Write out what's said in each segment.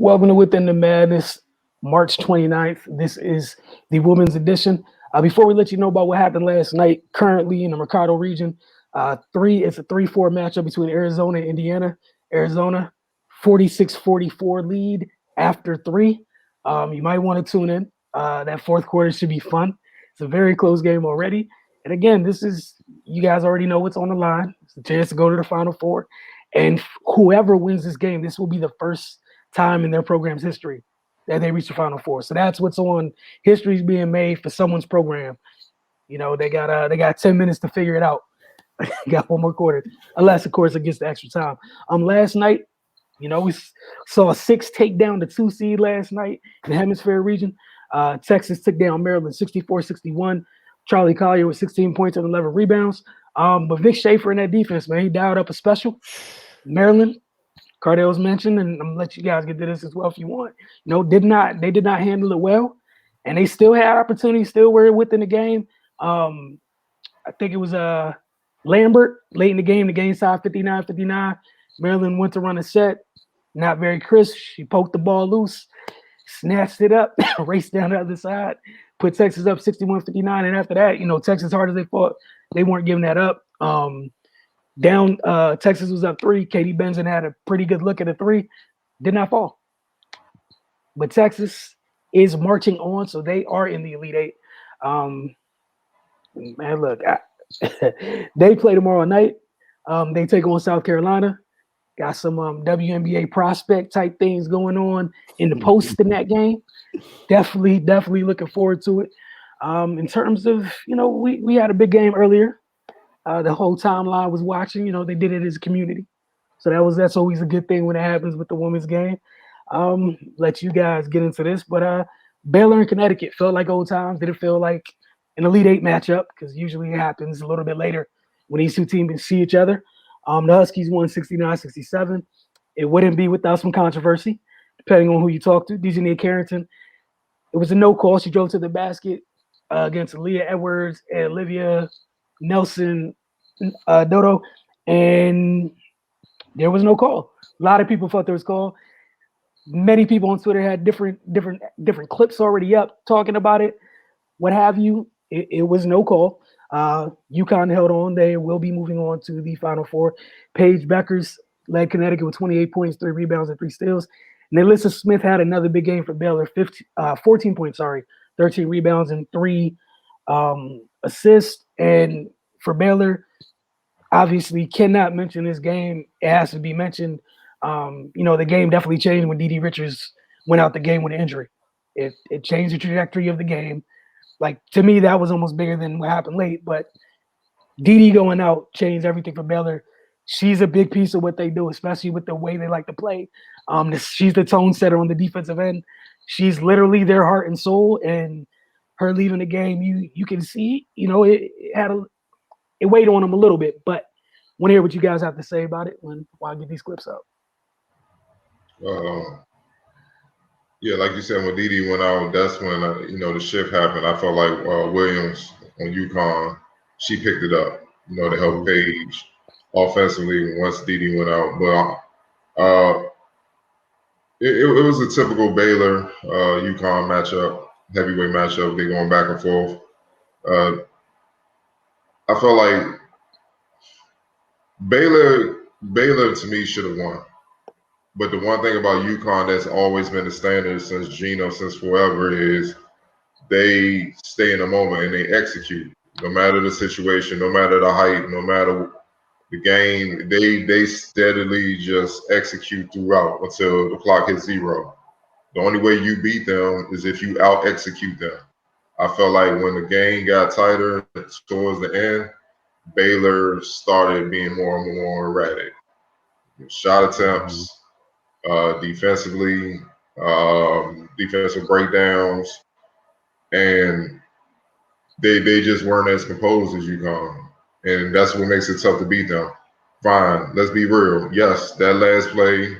Welcome to Within the Madness, March 29th. This is the women's edition. Before we let you know about what happened last night, currently in the Mercado region, it's a 3-4 matchup between Arizona and Indiana. Arizona, 46-44 lead after three. You might want to tune in. That fourth quarter should be fun. It's a very close game already. And again, you guys already know what's on the line. It's a chance to go to the Final Four. And whoever wins this game, this will be the first time in their program's history that they reach the Final Four. So that's what's on. History's being made for someone's program. You know, they got 10 minutes to figure it out. Got one more quarter, unless of course it gets the extra time. Last night, you know, we saw a 6 take down the 2 seed last night in the Hemisphere region. Texas took down Maryland 64-61. Charlie Collier with 16 points and 11 rebounds. But Vic Schaefer in that defense, man, he dialed up a special. Maryland, Cardell's mentioned, and I'm gonna let you guys get to this as well if you want. You know, they did not handle it well, and they still had opportunities, still were within the game. I think it was Lambert late in the game side 59-59. Maryland went to run a set, not very crisp. She poked the ball loose, snatched it up, raced down the other side, put Texas up 61-59. And after that, you know, Texas, hard as they fought, they weren't giving that up. Texas was up 3. Katie Benson had a pretty good look at a 3, did not fall. But Texas is marching on, so they are in the Elite Eight. Man, look, they play tomorrow night. They take on South Carolina. Got some WNBA prospect type things going on in the post in that game. Definitely looking forward to it. In terms of, you know, we had a big game earlier. The whole timeline was watching. You know, they did it as a community, so that's always a good thing when it happens with the women's game. Let you guys get into this, but Baylor and Connecticut felt like old times. Did it feel like an Elite Eight matchup? Because usually it happens a little bit later when these two teams see each other. The Huskies won 69-67. It wouldn't be without some controversy, depending on who you talk to. Dejanay Carrington, it was a no call. She drove to the basket against Aaliyah Edwards and Olivia Nelson Dodo, and there was no call. A lot of people thought there was a call. Many people on Twitter had different clips already up talking about it, what have you. It was no call. UConn held on. They will be moving on to the Final Four. Paige Beckers led Connecticut with 28 points, 3 rebounds, and 3 steals. And Alyssa Smith had another big game for Baylor, 14 points, 13 rebounds, and 3 assists. And for Baylor, obviously cannot mention this game. It has to be mentioned. You know, the game definitely changed when DeDe Richards went out the game with an injury. It changed the trajectory of the game. Like, to me, that was almost bigger than what happened late. But DeDe going out changed everything for Baylor. She's a big piece of what they do, especially with the way they like to play. She's the tone setter on the defensive end. She's literally their heart and soul. And her leaving the game, you can see, you know, it weighed on them a little bit. But I want to hear what you guys have to say about it while I get these clips up. Yeah, like you said, when DeDe went out, that's when you know, the shift happened. I felt like Williams on UConn, she picked it up, you know, to help Paige offensively once DeDe went out. But it was a typical Baylor UConn matchup, heavyweight matchup. They going back and forth. I felt like Baylor to me should have won. But the one thing about UConn that's always been the standard since Gino, since forever, is they stay in the moment and they execute. No matter the situation, no matter the height, no matter the game, they steadily just execute throughout until the clock hits 0. The only way you beat them is if you out-execute them. I felt like when the game got tighter towards the end, Baylor started being more and more erratic. Shot attempts, defensively, defensive breakdowns, and they just weren't as composed as UConn. And that's what makes it tough to beat them. Fine, let's be real. Yes, that last play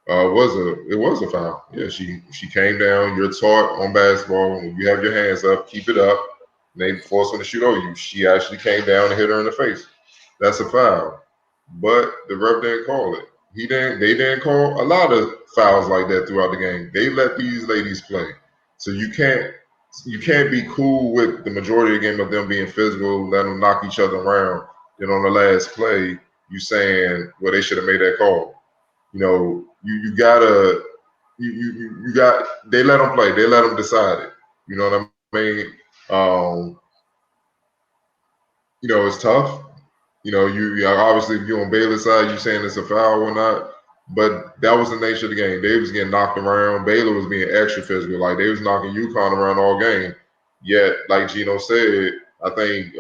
was a foul. Yeah, she came down. You're taught on basketball, when you have your hands up, keep it up. And they force her to shoot over you. She actually came down and hit her in the face. That's a foul. But the ref didn't call it. They didn't call a lot of fouls like that throughout the game. They let these ladies play. So you can't be cool with the majority of the game of them being physical, let them knock each other around. Then on the last play, you saying, well, they should have made that call. You gotta you got they let them play. They let them decide it. You know what I mean? It's tough. You obviously if you're on Baylor's side, you saying it's a foul or not. But that was the nature of the game. They was getting knocked around. Baylor was being extra physical. Like they was knocking UConn around all game. Yet, like Gino said, I think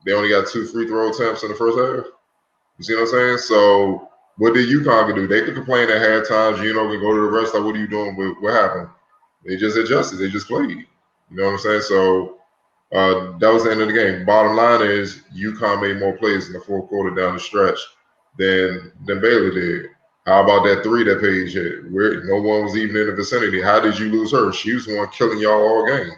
they only got 2 free throw attempts in the first half. You see what I'm saying? So what did UConn do? They could complain at halftime. Gino could go to the rest. Like, what are you doing? What happened? They just adjusted. They just played. You know what I'm saying? So that was the end of the game. Bottom line is UConn made more plays in the fourth quarter down the stretch than Baylor did. How about that 3 that Paige hit? Where no one was even in the vicinity. How did you lose her? She was the one killing y'all all game.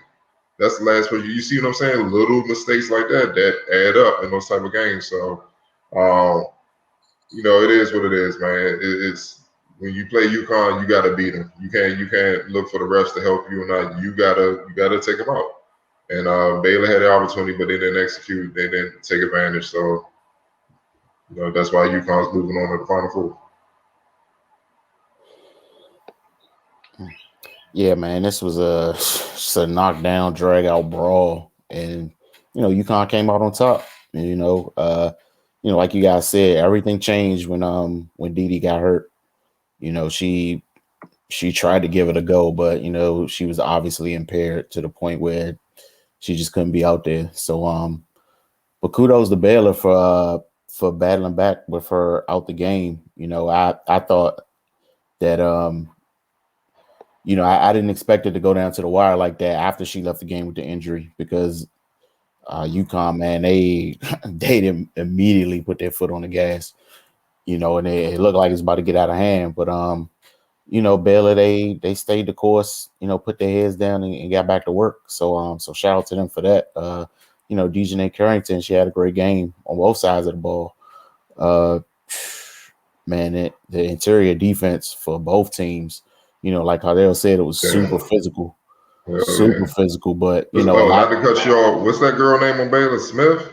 That's the last play. You see what I'm saying? Little mistakes like that add up in those type of games. So, it is what it is, man. It's when you play UConn, you got to beat them. You can't look for the refs to help you or not. You gotta take them out. And Baylor had the opportunity, but they didn't execute. They didn't take advantage. So, that's why UConn's moving on to the Final Four. Yeah, man, this was a knockdown, drag out brawl, and UConn came out on top. And, like you guys said, everything changed when Didi got hurt. She tried to give it a go, but she was obviously impaired to the point where she just couldn't be out there. So, but kudos to Baylor for battling back with her out the game. I thought that I didn't expect it to go down to the wire like that after she left the game with the injury because UConn, man, they didn't immediately put their foot on the gas, and it looked like it's about to get out of hand. But Baylor, they stayed the course, put their heads down and got back to work. So shout out to them for that. Dejanay Carrington, she had a great game on both sides of the ball. Man, the interior defense for both teams, like Hardell said, it was super physical. Super physical, but not to cut you off. What's that girl name on Baylor? Smith?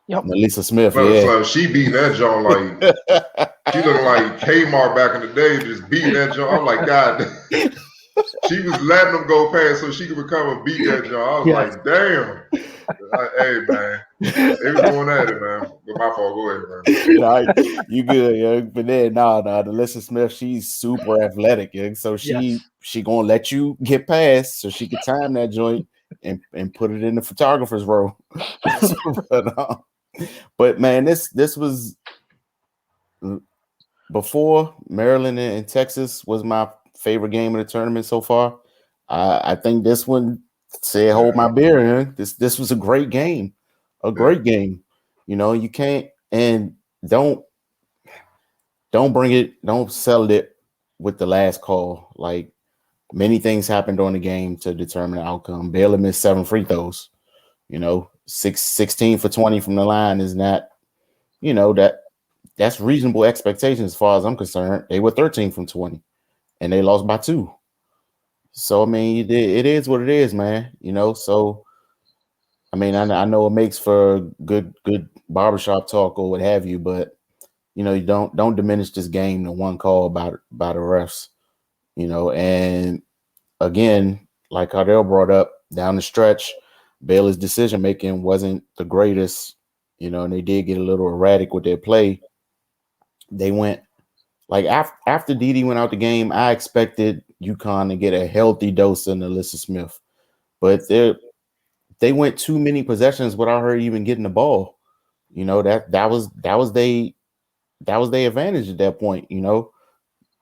Yep. Melissa Smith, yeah. She beating that joint like she looking like Kmart back in the day, just beating that joint. I'm like, God. She was letting them go past so she could recover, beat that joint. I was like, damn. Hey, man. They was going at it, man. But my fault. Go ahead, man. You good, yeah. But then, Melissa Smith, she's super athletic, yeah. So she gonna let you get past so she can time that joint and put it in the photographer's row. But man, this was before Maryland and Texas was my favorite game of the tournament so far. I think this one said hold my beer, man. This was a great game. A great game. You can't and don't settle it with the last call. Like many things happened during the game to determine the outcome. Baylor missed 7 free throws. 16 for 20 from the line is not, that's reasonable expectations as far as I'm concerned. They were 13 from 20 and they lost by 2. So, I mean, it is what it is, man. So, I mean, I know it makes for good barbershop talk or what have you, but, you don't diminish this game to one call by the refs, and again, like Hardell brought up down the stretch, Baylor's decision making wasn't the greatest, and they did get a little erratic with their play. They went like after Didi went out the game, I expected UConn to get a healthy dose of Melissa Smith, but they went too many possessions without her even getting the ball. That was their advantage at that point.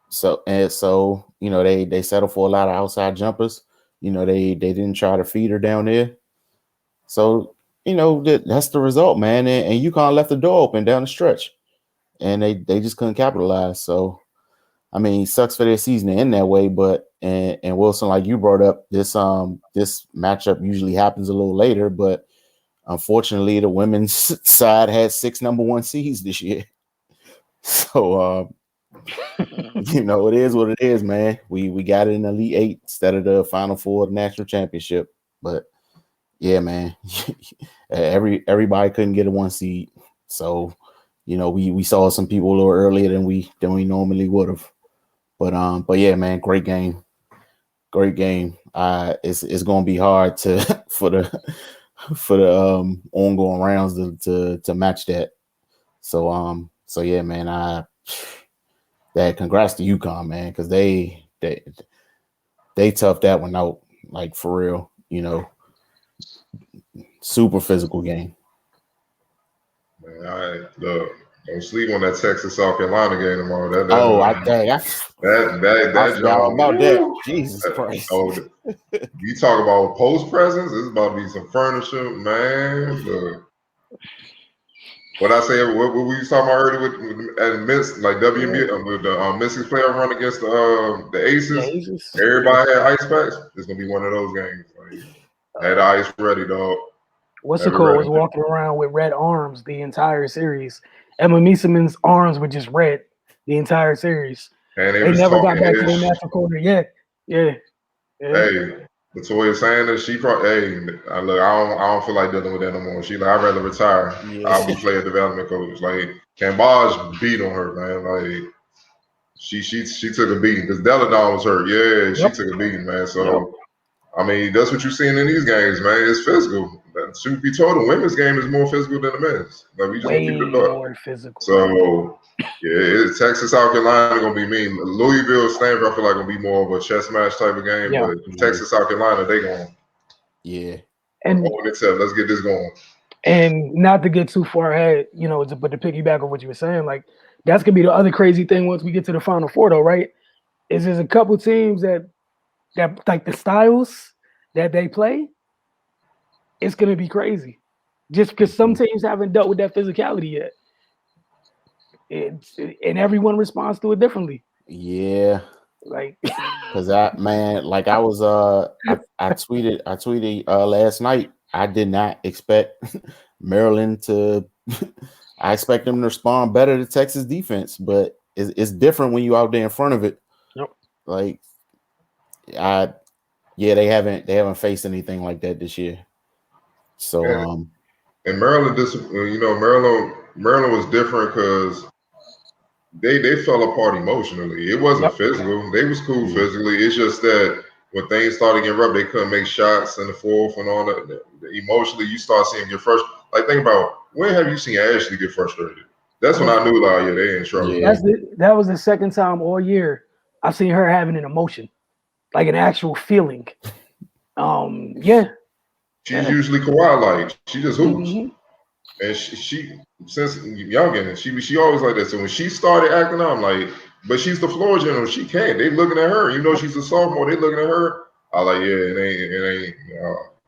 So they settled for a lot of outside jumpers. They didn't try to feed her down there. So, that's the result, man. And UConn left the door open down the stretch. And they just couldn't capitalize. So, I mean, sucks for their season to end that way. But and Wilson, like you brought up, this matchup usually happens a little later. But unfortunately, the women's side had 6 number 1 seeds this year. So you know, it is what it is, man. We got it in the Elite Eight instead of the Final Four of the national championship. But yeah, man, everybody couldn't get a 1 seed. So, you know, we saw some people a little earlier than we normally would have. But yeah, man, great game. Great game. It's gonna be hard to for the ongoing rounds to match that. So yeah, man, congrats to UConn, man, because they toughed that one out, like, for real, you know. Super physical game. Man, look, don't sleep on that Texas South Carolina game tomorrow. That Job about that. Jesus Christ. You talk about post presence, it's about to be some furniture, man. Look. What I say, what we was talking about earlier with WNBA, with the Mystics player run against the Aces. Everybody had ice packs. It's gonna be one of those games. Like, had ice ready, dog. What's it called? Was walking around with red arms the entire series. Emma Meeseman's arms were just red the entire series. And they never got back to their natural corner yet. Yeah. Hey, Latoya Sanders, she probably. Hey, I don't feel like dealing with that no more. She like, I'd rather retire. Yeah. I'll be player development coach. Like, Cambage beat on her, man. Like, she took a beating because Deladon was hurt. Yeah, she took a beating, man. So, I mean, that's what you're seeing in these games, man. It's physical. Truth be told, the women's game is more physical than the men's. Like, we just way keep it up. More physical. So, yeah, Texas, South Carolina gonna be mean. Louisville, Stanford, I feel like gonna be more of a chess match type of game. Yeah. But Texas, South Carolina, they going. Yeah. And let's get this going. And not to get too far ahead, you know, but to piggyback on what you were saying, like, that's gonna be the other crazy thing once we get to the Final Four, though, right? Is there's a couple teams that like the styles that they play, it's gonna be crazy. Just because some teams haven't dealt with that physicality yet. And everyone responds to it differently. Yeah. Like, because I was I tweeted last night. I did not expect Maryland to. I expect them to respond better to Texas defense, but it's different when you out there in front of it. Yep. Like, they haven't faced anything like that this year. So and Maryland, Maryland was different because they fell apart emotionally. It wasn't physical. They was cool physically. It's just that when things started getting rough, they couldn't make shots in the fourth and all that. Emotionally, you start seeing them get frustrated. Like, think about, when have you seen Ashley get frustrated? That's when I knew, like, they in trouble. Yeah. That was the second time all year I've seen her having an emotion, like an actual feeling. She's usually Kawhi-like. She just hoops. Mm-hmm. And she since youngin', she always like that. So when she started acting out, I'm like, but she's the floor general. She can't. They looking at her. Even though she's a sophomore, they looking at her. I like, it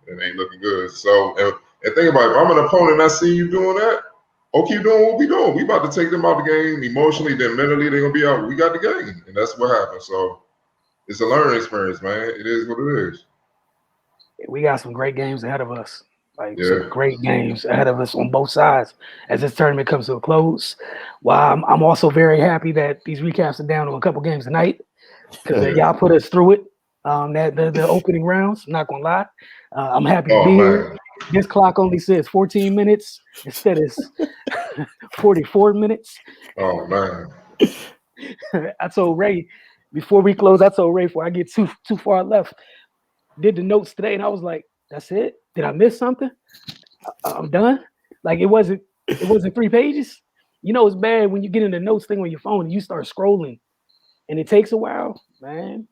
ain't looking good. So and think about it, if I'm an opponent and I see you doing that, keep doing what we doing. We about to take them out the game emotionally, then mentally they're gonna be out. We got the game. And that's what happened. So it's a learning experience, man. It is what it is. We got some great games ahead of us. Some great games ahead of us on both sides as this tournament comes to a close. Well, I'm also very happy that these recaps are down to a couple games tonight because y'all put us through it. The opening rounds, I'm not gonna lie. I'm happy to be here. This clock only says 14 minutes instead of 44 minutes. Oh man. I told Ray before we close, before I get too far left, did the notes today, and I was like, that's it? Did I miss something? I'm done. Like, it wasn't 3 pages. You know, it's bad when you get in the notes thing on your phone and you start scrolling, and it takes a while, man.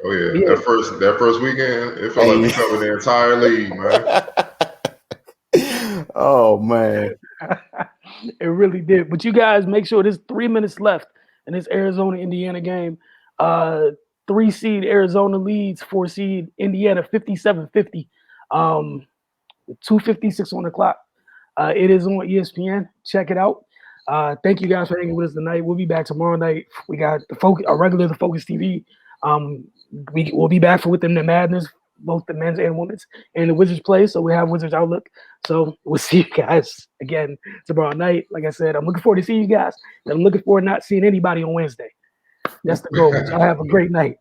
Oh yeah. That first weekend, it felt like we covered the entire league, man. Oh man, it really did. But you guys make sure there's 3 minutes left in this Arizona-Indiana game. 3-seed Arizona leads 4-seed Indiana 57-50. 2:56 on the clock. It is on ESPN. Check it out. Thank you guys for hanging with us tonight. We'll be back tomorrow night. We got the Focus TV. We'll be back for Within the Madness both the men's and women's, and the Wizards play. So we have Wizards Outlook. So we'll see you guys again tomorrow night. Like I said, I'm looking forward to seeing you guys. And I'm looking forward to not seeing anybody on Wednesday. That's the goal. Y'all have a great night.